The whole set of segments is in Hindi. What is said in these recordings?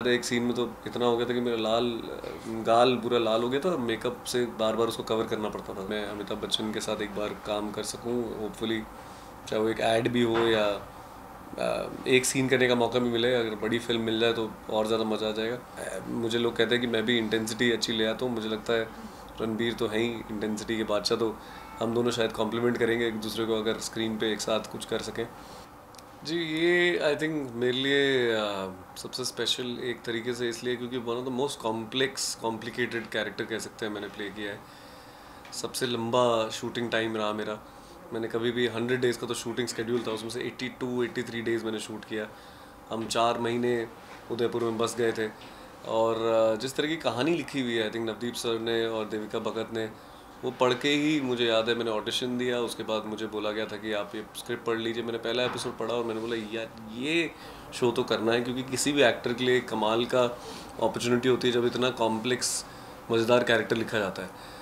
एक सीन में तो इतना हो गया था कि मेरा गाल पूरा लाल हो गया था, मेकअप से बार बार उसको कवर करना पड़ता था। मैं अमिताभ बच्चन के साथ एक बार काम कर सकूं होपफुली, चाहे वो एक ऐड भी हो या एक सीन करने का मौका भी मिले। अगर बड़ी फिल्म मिल जाए तो और ज़्यादा मज़ा आ जाएगा। मुझे लोग कहते हैं कि मैं भी इंटेंसिटी अच्छी ले आता हूँ, मुझे लगता है रणबीर तो है ही इंटेंसिटी के बादशाह, तो हम दोनों शायद कॉम्प्लीमेंट करेंगे एक दूसरे को अगर स्क्रीन पे एक साथ कुछ कर सकें। जी, ये आई थिंक मेरे लिए सबसे स्पेशल एक तरीके से इसलिए क्योंकि one of the most complicated character कह सकते हैं मैंने प्ले किया है। सबसे लंबा शूटिंग टाइम रहा मेरा। मैंने कभी भी 100 डेज़ का तो शूटिंग स्केड्यूल था, उसमें से 83 डेज़ मैंने शूट किया। हम 4 महीने उदयपुर में बस गए थे। और जिस तरह की कहानी लिखी हुई है आई थिंक नवदीप सर ने और देविका भगत ने, वो पढ़ के ही मुझे याद है मैंने ऑडिशन दिया। उसके बाद मुझे बोला गया था कि आप ये स्क्रिप्ट पढ़ लीजिए। मैंने पहला एपिसोड पढ़ा और मैंने बोला यार ये शो तो करना है, क्योंकि किसी भी एक्टर के लिए कमाल का अपॉर्चुनिटी होती है जब इतना कॉम्प्लेक्स मज़ेदार कैरेक्टर लिखा जाता है।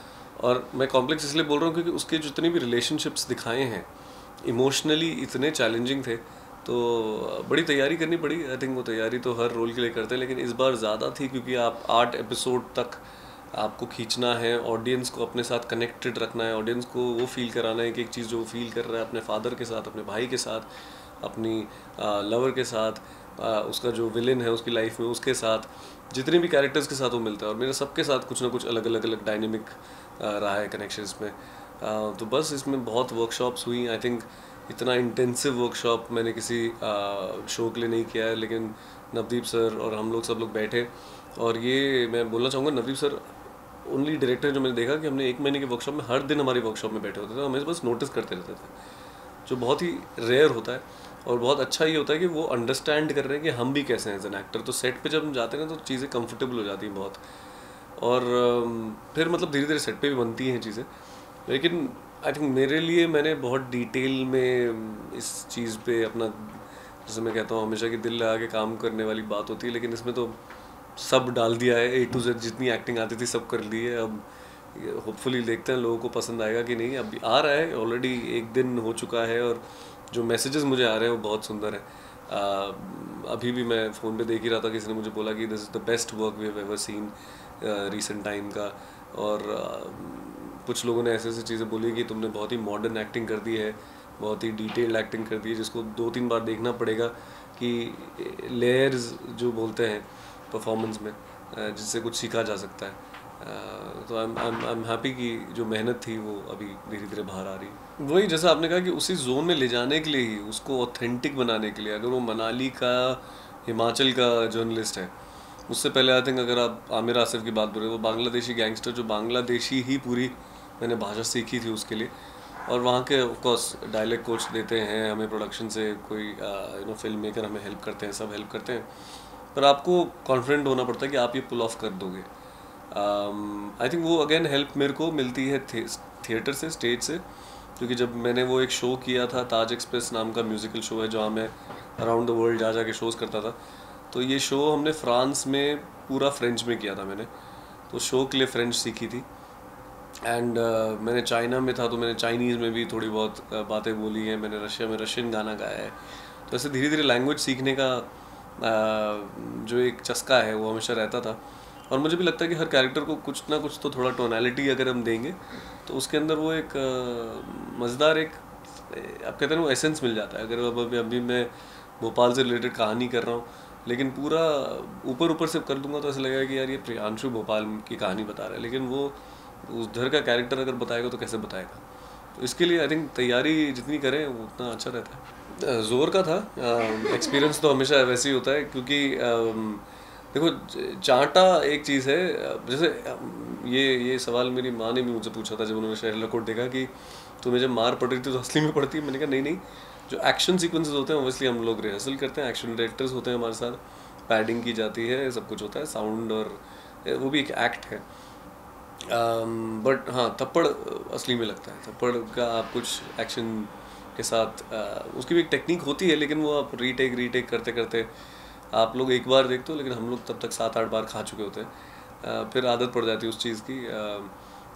और मैं कॉम्प्लेक्स इसलिए बोल रहा हूँ क्योंकि उसके जितने भी रिलेशनशिप्स दिखाए हैं इमोशनली इतने चैलेंजिंग थे, तो बड़ी तैयारी करनी पड़ी। आई थिंक वो तैयारी तो हर रोल के लिए करते हैं, लेकिन इस बार ज़्यादा थी क्योंकि आप 8 एपिसोड तक आपको खींचना है, ऑडियंस को अपने साथ कनेक्टेड रखना है, ऑडियंस को वो फील कराना है कि एक चीज़ जो वो फील कर रहा है अपने फादर के साथ, अपने भाई के साथ, अपनी लवर के साथ, उसका जो विलेन है उसकी लाइफ में उसके साथ, जितने भी कैरेक्टर्स के साथ वो मिलता है। और मेरे सबके साथ कुछ ना कुछ अलग अलग डायनेमिक रहा है कनेक्शंस में। तो बस इसमें बहुत वर्कशॉप्स हुई। आई थिंक इतना इंटेंसिव वर्कशॉप मैंने किसी शो के लिए नहीं किया है, लेकिन नवदीप सर और हम लोग सब लोग बैठे। और ये मैं बोलना चाहूँगा, नवदीप सर ओनली डायरेक्टर जो मैंने देखा कि हमने 1 महीने के वर्कशॉप में हर दिन हमारी वर्कशॉप में बैठे होते थे, हमें बस नोटिस करते रहते थे, जो बहुत ही रेयर होता है। और बहुत अच्छा ये होता है कि वो अंडरस्टैंड कर रहे हैं कि हम भी कैसे हैं एज एन एक्टर। तो सेट पे जब हम जाते हैं ना तो चीज़ें कंफर्टेबल हो जाती हैं बहुत। और फिर मतलब धीरे धीरे सेट पे भी बनती हैं चीज़ें। लेकिन आई थिंक मेरे लिए मैंने बहुत डिटेल में इस चीज़ पे अपना, जैसे मैं कहता हूँ हमेशा कि दिल लगा के काम करने वाली बात होती है, लेकिन इसमें तो सब डाल दिया है। A to Z जितनी एक्टिंग आती थी सब कर ली है। अब होपफुली देखते हैं लोगों को पसंद आएगा कि नहीं। अभी आ रहा है, ऑलरेडी 1 दिन हो चुका है और जो मैसेजेस मुझे आ रहे हैं वो बहुत सुंदर है। अभी भी मैं फ़ोन पे देख ही रहा था, किसी ने मुझे बोला कि this is the best work we have ever seen recent time का। और कुछ लोगों ने ऐसे ऐसी चीज़ें बोली कि तुमने बहुत ही मॉडर्न एक्टिंग कर दी है, बहुत ही डिटेल्ड एक्टिंग कर दी है, जिसको 2-3 बार देखना पड़ेगा कि लेयर्स जो बोलते हैं परफॉर्मेंस में, जिससे कुछ सीखा जा सकता है। तो आई एम हैप्पी कि जो मेहनत थी वो अभी धीरे धीरे बाहर आ रही है। वही जैसा आपने कहा कि उसी जोन में ले जाने के लिए ही, उसको ऑथेंटिक बनाने के लिए, अगर वो मनाली का हिमाचल का जर्नलिस्ट है, उससे पहले आई थिंक अगर आप आमिर आसिफ की बात बोल रहे हो, वो बांग्लादेशी गैंगस्टर जो बांग्लादेशी ही पूरी मैंने भाषा सीखी थी उसके लिए। और वहाँ के ऑफकोर्स डायलेक्ट कोच देते हैं हमें, प्रोडक्शन से कोई फिल्म मेकर हमें हेल्प करते हैं, सब हेल्प करते हैं, पर आपको कॉन्फिडेंट होना पड़ता है कि आप ये पुल ऑफ कर दोगे। आई थिंक वो अगेन हेल्प मेरे को मिलती है थिएटर से, स्टेज से, क्योंकि जब मैंने वो एक शो किया था, ताज एक्सप्रेस नाम का म्यूज़िकल शो है जहाँ मैं अराउंड द वर्ल्ड जा के शोज़ करता था। तो ये शो हमने फ्रांस में पूरा फ्रेंच में किया था मैंने, तो शो के लिए फ्रेंच सीखी थी। एंड मैंने चाइना में था तो मैंने चाइनीज़ में भी थोड़ी बहुत बातें बोली हैं, मैंने रशिया में रशियन गाना गाया है। तो ऐसे धीरे धीरे लैंग्वेज सीखने का जो एक चस्का है वो हमेशा रहता था। और मुझे भी लगता है कि हर कैरेक्टर को कुछ ना कुछ तो थोड़ा टोनैलिटी अगर हम देंगे तो उसके अंदर वो एक मज़ेदार एक आप कहते हैं वो एसेंस मिल जाता है। अगर अभी मैं भोपाल से रिलेटेड कहानी कर रहा हूँ, लेकिन पूरा ऊपर ऊपर से कर दूंगा तो ऐसा लगेगा कि यार ये प्रियांशु भोपाल की कहानी बता रहा है, लेकिन वो उधर का कैरेक्टर अगर बताएगा तो कैसे बताएगा। तो इसके लिए आई थिंक तैयारी जितनी करें वो उतना अच्छा रहता है। ज़ोर का था, एक्सपीरियंस तो हमेशा वैसे ही होता है, क्योंकि देखो चांटा एक चीज़ है। जैसे ये सवाल मेरी माँ ने भी मुझसे पूछा था जब उन्होंने शेरला कोट देखा कि तुम्हें जब मार पड़ रही थी तो असली में पड़ती है। मैंने कहा नहीं, जो एक्शन सीक्वेंसेस होते हैं ऑब्वियसली हम लोग रिहर्सल करते हैं, एक्शन डायरेक्टर्स होते हैं हमारे साथ, पैडिंग की जाती है, सब कुछ होता है, साउंड, और वो भी एक एक्ट है। बट हाँ, थप्पड़ असली में लगता है। थप्पड़ का आप कुछ एक्शन के साथ उसकी भी एक टेक्निक होती है, लेकिन वो आप रीटेक करते करते आप लोग एक बार देखते हो, लेकिन हम लोग तब तक 7-8 बार खा चुके होते हैं। फिर आदत पड़ जाती है उस चीज़ की।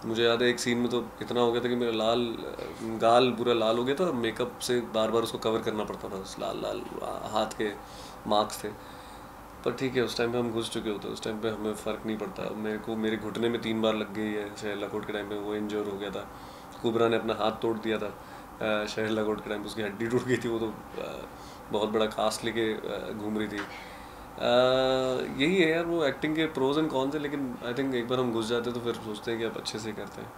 मुझे याद है एक सीन में तो इतना हो गया था कि मेरा गाल पूरा लाल हो गया था, मेकअप से बार बार उसको कवर करना पड़ता था, उस लाल लाल हाथ के मार्क्स थे। पर ठीक है, उस टाइम पे हम घुस चुके होते, उस टाइम पे हमें फ़र्क नहीं पड़ता। मेरे घुटने में 3 बार लग गई है शहर लाकोट के टाइम पे, वो इंजर हो गया था। कुबरा ने अपना हाथ तोड़ दिया था शहर लाकोट के टाइम पे, उसकी हड्डी टूट गई थी, वो तो बहुत बड़ा कास्ट लेके घूम रही थी। यही है यार, वो एक्टिंग के प्रोज एंड कॉन्स है, लेकिन आई थिंक एक बार हम घुस जाते हैं तो फिर सोचते हैं कि आप अच्छे से करते हैं।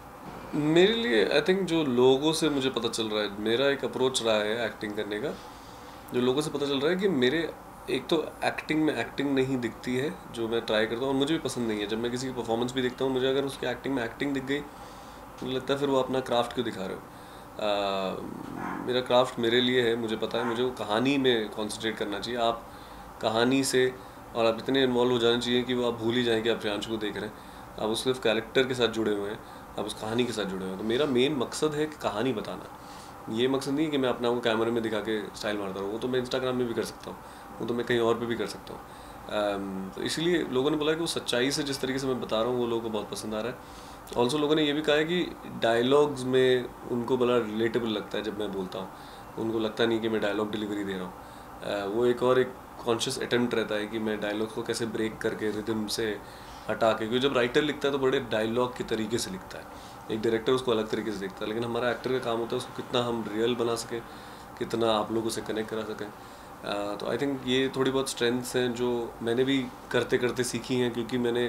मेरे लिए आई थिंक जो लोगों से मुझे पता चल रहा है, मेरा एक अप्रोच रहा है एक्टिंग करने का, जो लोगों से पता चल रहा है कि मेरे एक तो एक्टिंग में एक्टिंग नहीं दिखती है जो मैं ट्राई करता हूँ, और मुझे भी पसंद नहीं है। जब मैं किसी की परफॉर्मेंस भी देखता हूँ, मुझे अगर उसकी एक्टिंग में एक्टिंग दिख गई, मुझे लगता है फिर वो अपना क्राफ्ट क्यों दिखा रहे हो। मेरा क्राफ्ट मेरे लिए है, मुझे पता है, मुझे वो कहानी में कॉन्सेंट्रेट करना चाहिए। आप कहानी से और आप इतने इन्वॉल्व हो जाने चाहिए कि वो आप भूल ही जाएँ कि आप प्रियांशु को देख रहे हैं, आप उस सिर्फ कैरेक्टर के साथ जुड़े हुए हैं, आप उस कहानी के साथ जुड़े हुए हैं। तो मेरा मेन मकसद है कि कहानी बताना, ये मकसद नहीं है कि मैं अपना वो कैमरे में दिखा के स्टाइल मारता रहूँ। वो तो मैं इंस्टाग्राम में भी कर सकता हूँ, वो तो मैं कहीं और पे भी कर सकता हूँ। तो इसलिए लोगों ने बोला कि वो सच्चाई से जिस तरीके से मैं बता रहा हूँ वो लोगों को बहुत पसंद आ रहा है। ऑल्सो लोगों ने ये भी कहा है कि डायलॉग्स में उनको बड़ा रिलेटेबल लगता है जब मैं बोलता हूँ, उनको लगता नहीं कि मैं डायलॉग डिलीवरी दे रहा हूँ। वो एक कॉन्शियस अटेम्प्ट रहता है कि मैं डायलॉग को कैसे ब्रेक करके रिदम से हटा के, क्योंकि जब राइटर लिखता है तो बड़े डायलॉग के तरीके से लिखता है, एक डायरेक्टर उसको अलग तरीके से देखता है, लेकिन हमारा एक्टर का काम होता है उसको कितना हम रियल बना सकें, कितना आप लोगों से कनेक्ट करा सकें। तो आई थिंक ये थोड़ी बहुत स्ट्रेंथ्स हैं जो मैंने भी करते करते सीखी हैं, क्योंकि मैंने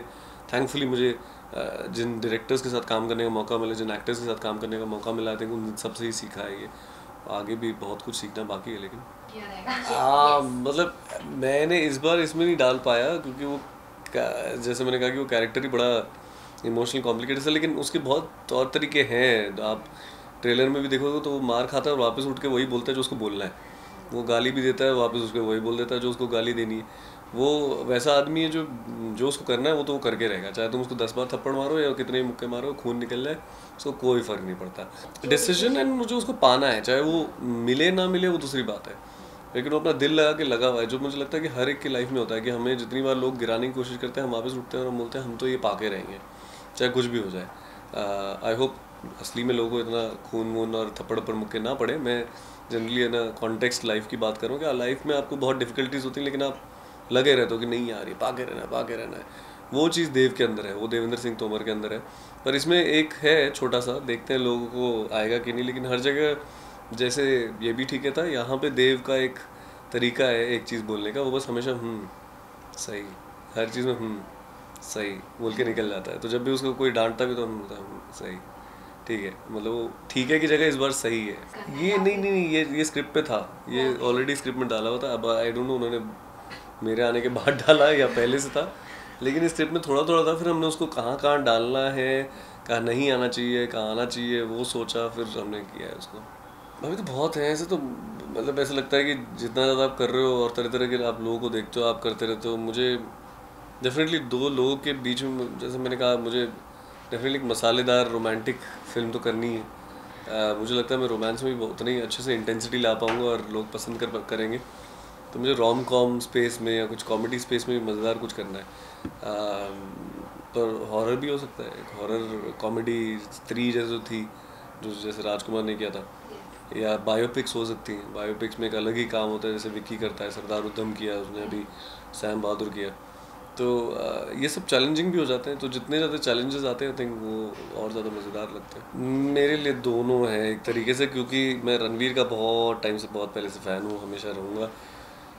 थैंकफुली मुझे जिन डायरेक्टर्स के साथ काम करने का मौका मिला, जिन एक्टर्स के साथ काम करने का मौका मिला, आई थिंक उन सबसे ही सीखा है ये। आगे भी बहुत कुछ सीखना बाकी है, लेकिन मतलब मैंने इस बार इसमें नहीं डाल पाया, क्योंकि वो जैसे मैंने कहा कि वो कैरेक्टर ही बड़ा इमोशनल कॉम्प्लिकेटेड है, लेकिन उसके बहुत तौर तरीके हैं। आप ट्रेलर में भी देखोगे तो वो मार खाता है और वापस उठ के वही बोलता है जो उसको बोलना है, वो गाली भी देता है, वापस उसको वही बोल देता है जो उसको गाली देनी है। वो वैसा आदमी है जो जो उसको करना है वो तो वो करके रहेगा, चाहे तुम उसको 10 बार थप्पड़ मारो या कितने ही मुक्के मारो, खून निकल जाए, उसको कोई फ़र्क नहीं पड़ता। डिसीजन एंड मुझे उसको पाना है, चाहे वो मिले ना मिले वो दूसरी बात है, लेकिन वो अपना दिल लगा के लगा हुआ है, जो मुझे लगता है कि हर एक की लाइफ में होता है कि हमें जितनी बार लोग गिराने की कोशिश करते हैं, हम वापस उठते हैं और हम बोलते हैं हम तो ये पाके रहेंगे, चाहे कुछ भी हो जाए। आई होप असली में लोगों को इतना खून वून और थप्पड़ पर मुक्के ना पड़े। मैं जनरली है ना कॉन्टेक्स्ट लाइफ की बात करूँ कि लाइफ में आपको बहुत डिफिकल्टीज होती हैं, लेकिन आप लगे रहते हो कि नहीं यार ये पाके रहना है, पाके रहना है। वो चीज़ देव के अंदर है, वो देवेंद्र सिंह तोमर के अंदर है। पर इसमें एक है छोटा सा, देखते हैं लोगों को आएगा कि नहीं, लेकिन हर जगह जैसे ये भी ठीक है था, यहाँ पे देव का एक तरीका है एक चीज़ बोलने का, वो बस हमेशा सही, हर चीज़ में सही बोल के निकल जाता है। तो जब भी उसको कोई डांटता भी तो हम बोलता है सही, ठीक है, मतलब वो ठीक है की जगह इस बार सही है। ये नहीं, ये स्क्रिप्ट पे था, ये ऑलरेडी स्क्रिप्ट में डाला हुआ था। अब आई डोंट नो उन्होंने मेरे आने के बाद डाला या पहले से था, लेकिन इस स्क्रिप्ट में थोड़ा थोड़ा था। फिर हमने उसको कहाँ कहाँ डालना है, कहाँ नहीं आना चाहिए, कहाँ आना चाहिए, वो सोचा, फिर हमने किया है उसको। अभी तो बहुत है ऐसे, तो मतलब ऐसा लगता है कि जितना ज़्यादा आप कर रहे हो और तरह तरह के आप लोगों को देखते हो, आप करते रहते हो, मुझे डेफिनेटली दो लोगों के बीच में, जैसे मैंने कहा, मुझे डेफिनेटली एक मसालेदार रोमांटिक फिल्म तो करनी है। मुझे लगता है मैं रोमांस में भी उतना ही अच्छे से इंटेंसिटी ला पाऊँगा और लोग पसंद करेंगे। तो मुझे रोम कॉम स्पेस में या कुछ कॉमेडी स्पेस में भी मज़ेदार कुछ करना है। पर हॉरर भी हो सकता है, एक हॉरर कॉमेडी स्त्री जैसे थी जो जैसे राजकुमार ने किया था, या बायोपिक्स हो सकती हैं। बायोपिक्स में एक अलग ही काम होता है, जैसे विक्की करता है, सरदार उधम किया उसने, अभी सैम बहादुर किया। तो ये सब चैलेंजिंग भी हो जाते हैं, तो जितने ज़्यादा चैलेंजेस आते हैं आई थिंक वो और ज़्यादा मज़ेदार लगते हैं। मेरे लिए दोनों हैं एक तरीके से, क्योंकि मैं रणवीर का बहुत टाइम से, बहुत पहले से फ़ैन हूँ, हमेशा रहूँगा।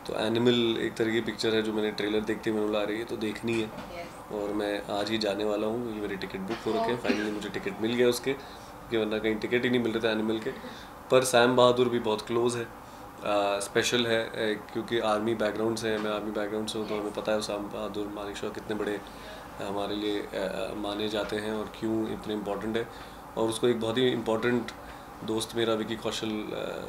तो एनिमल एक तरह की पिक्चर है जो मैंने ट्रेलर देखते मैंने बोला रही है तो देखनी है, और मैं आज ही जाने वाला हूँ। ये मेरी टिकट बुक हो रखे हैं, फाइनली मुझे टिकट मिल गया उसके, क्योंकि वरना कहीं टिकट ही नहीं मिल रहे थे एनिमल के। पर सैम बहादुर भी बहुत क्लोज़ है, स्पेशल है, क्योंकि आर्मी बैकग्राउंड से है, मैं आर्मी बैकग्राउंड से हूँ, तो हमें पता है सैम बहादुर मानेकशॉ कितने बड़े हमारे लिए माने जाते हैं और क्यों इतने इम्पोर्टेंट है। और उसको एक बहुत ही इम्पोर्टेंट दोस्त मेरा विकी कौशल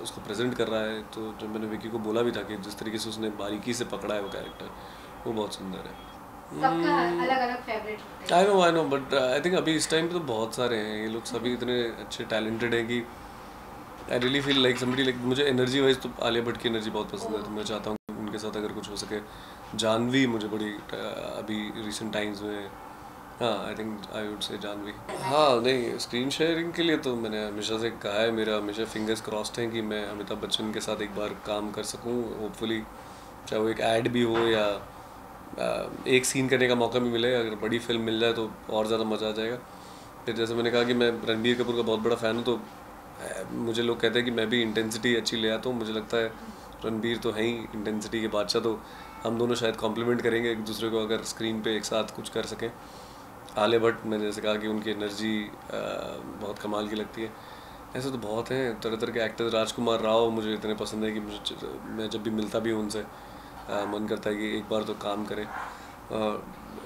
उसको प्रेजेंट कर रहा है। तो जब मैंने विकी को बोला भी था कि जिस तरीके से उसने बारीकी से पकड़ा है वो कैरेक्टर, वो बहुत सुंदर है। सबका अलग-अलग favourite I know but I think अभी इस टाइम पे तो बहुत सारे हैं, ये लोग सभी इतने अच्छे टैलेंटेड हैं कि I really feel like somebody, like मुझे एनर्जी वाइज तो आलिया भट्ट की एनर्जी बहुत पसंद है, तो मैं चाहता हूँ कि उनके साथ अगर कुछ हो सके। जानवी मुझे बड़ी अभी रिसेंट टाइम्स में, हाँ I think I would say Janvi. हाँ नहीं, स्क्रीन शेयरिंग के लिए तो मैंने हमेशा से कहा है, मेरा हमेशा फिंगर्स क्रॉस्ड हैं कि मैं अमिताभ बच्चन के साथ एक बार काम कर सकूँ होपफुली, चाहे वो एक ऐड भी हो या एक सीन करने का मौका भी मिले, अगर बड़ी फिल्म मिल जाए तो और ज़्यादा मज़ा आ जाएगा। फिर जैसे मैंने कहा कि मैं रणबीर कपूर का बहुत बड़ा फ़ैन हूँ, तो मुझे लोग कहते हैं कि मैं भी इंटेंसिटी अच्छी ले आता हूँ। मुझे लगता है रणबीर तो है ही इंटेंसिटी के बादशाह, तो हम दोनों शायद कॉम्प्लीमेंट करेंगे एक दूसरे को अगर स्क्रीन पे एक साथ कुछ कर सकें। आलिया भट्ट, मैंने जैसे कहा कि उनकी एनर्जी बहुत कमाल की लगती है। ऐसे तो बहुत हैं तरह तरह के एक्टर्स। राजकुमार राव मुझे इतने पसंद है कि मैं जब भी मिलता भी हूँ उनसे मन करता है कि एक बार तो काम करें।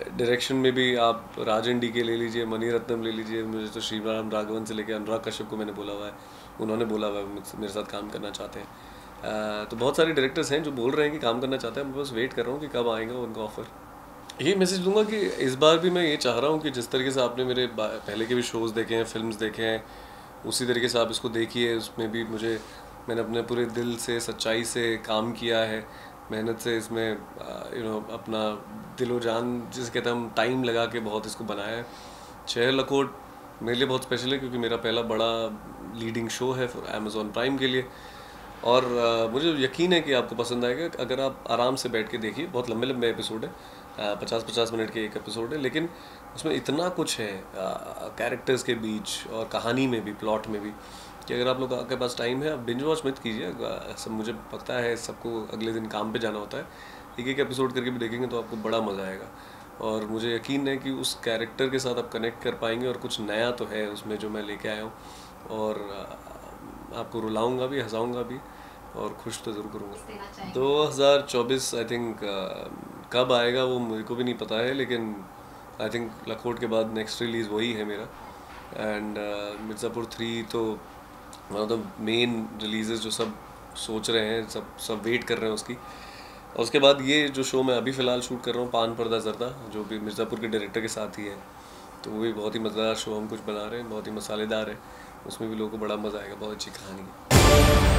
डायरेक्शन में भी आप राजन डी के ले लीजिए, मणि रत्नम ले लीजिए, मुझे तो श्रीराम राघवन से लेकर अनुराग कश्यप को मैंने बोला हुआ है, उन्होंने बोला हुआ है मेरे साथ काम करना चाहते हैं। तो बहुत सारे डायरेक्टर्स हैं जो बोल रहे हैं कि काम करना चाहते हैं। मैं बस वेट कर रहा हूँ कि कब आएगा उनका ऑफ़र। ये मैसेज दूंगा कि इस बार भी मैं ये चाह रहा हूँ कि जिस तरीके से आपने मेरे पहले के भी शोज़ देखे हैं, फिल्म्स देखे हैं, उसी तरीके से आप इसको देखिए। उसमें भी मैंने अपने पूरे दिल से, सच्चाई से काम किया है, मेहनत से इसमें अपना दिलो जान जिसे कहते हैं हम, टाइम लगा के बहुत इसको बनाया है। शहर लखोट मेरे लिए बहुत स्पेशल है क्योंकि मेरा पहला बड़ा लीडिंग शो है अमेज़ॉन प्राइम के लिए, और मुझे यकीन है कि आपको पसंद आएगा अगर आप आराम से बैठ के देखिए। बहुत लंबे लंबे एपिसोड है, 50-50 मिनट के एक एपिसोड है, लेकिन उसमें इतना कुछ है कैरेक्टर्स के बीच और कहानी में भी, प्लॉट में भी, कि अगर आप लोग के पास टाइम है आप बिंज वॉच मत कीजिए। सब मुझे पता है सबको अगले दिन काम पे जाना होता है, एक एक एपिसोड करके भी देखेंगे तो आपको बड़ा मज़ा आएगा। और मुझे यकीन है कि उस कैरेक्टर के साथ आप कनेक्ट कर पाएंगे, और कुछ नया तो है उसमें जो मैं लेके आया हूँ, और आपको रुलाऊंगा भी, हंसाऊंगा भी, और खुश तो ज़रूर करूँगा। 2024 आई थिंक कब आएगा वो मेरे को भी नहीं पता है, लेकिन आई थिंक लखोट के बाद नेक्स्ट रिलीज़ वही है मेरा। एंड मिर्ज़ापुर 3 तो one of the main releases जो सब सोच रहे हैं, सब वेट कर रहे हैं उसकी। और उसके बाद ये जो शो मैं अभी फ़िलहाल शूट कर रहा हूँ, पान पर्दा ज़र्दा, जो भी मिर्ज़ापुर के डायरेक्टर के साथ ही है, तो वो भी बहुत ही मज़ेदार शो हम कुछ बना रहे हैं, बहुत ही मसालेदार है। उसमें भी लोगों को बड़ा मज़ा आएगा, बहुत अच्छी कहानी है।